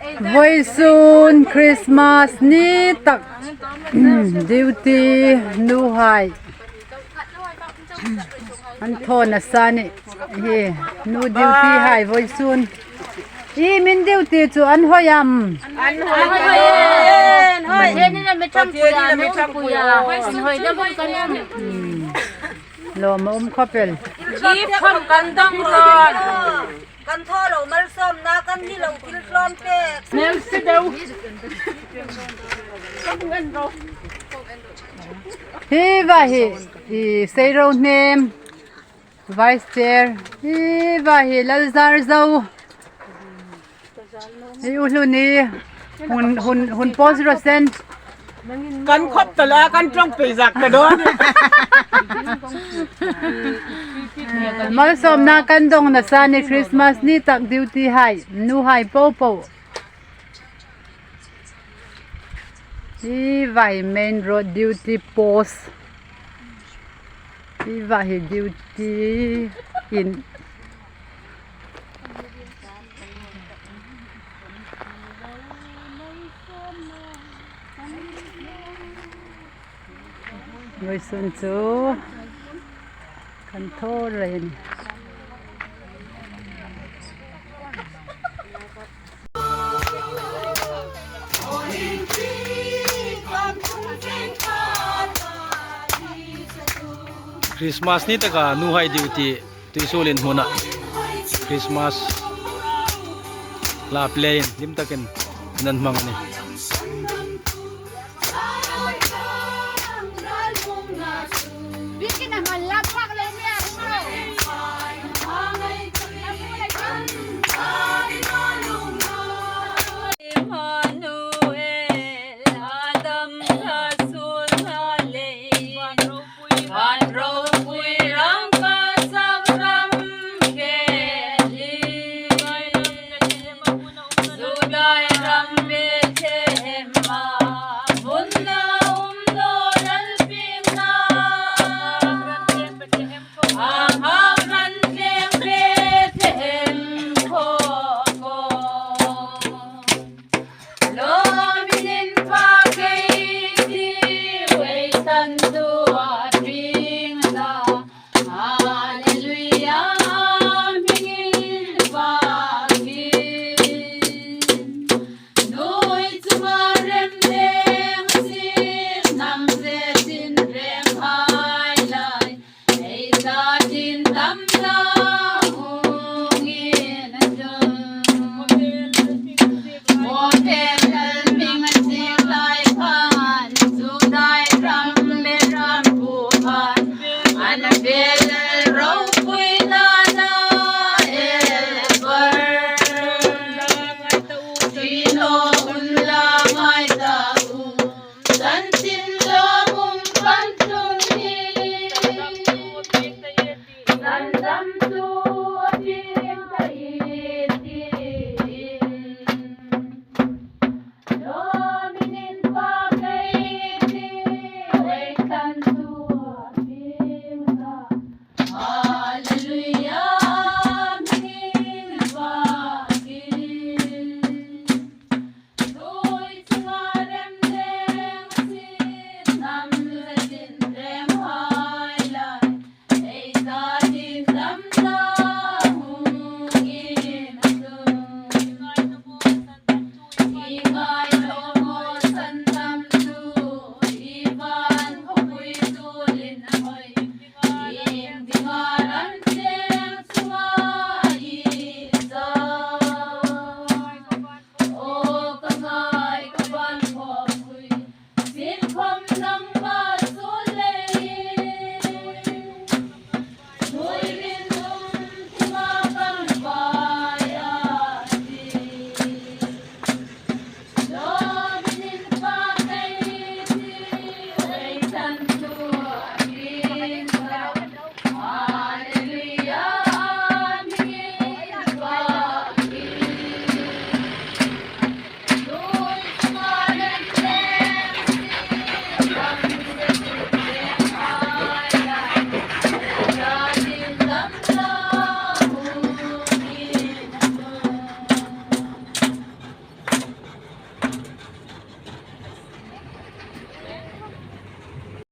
Very soon Christmas ni tak duty nu hai an thon asani he nu duty hai very soon i min duty chu an hoyam hoi ni là mấy trăm puya hoi đó vẫn còn em lo ma khopel chip không cần đông rồiกันท่อเรามันส้มนะกันที่เรากินร้อนเป๊ก nếu sẽ đâu he va he say road name vice chair he va he lalzar zau he uluni hun pos rosen กันครบแต่ละกันจ้องไปจักกระโดด mal som na kan dong na sa ni Christmas ni tak duty hai nu hai po po hi vai main road duty post hi vai duty in người xuân chú cần thô lên Christmas ni taka nu hai duty tuisulin muna Christmas la plane lim takin nan mang ni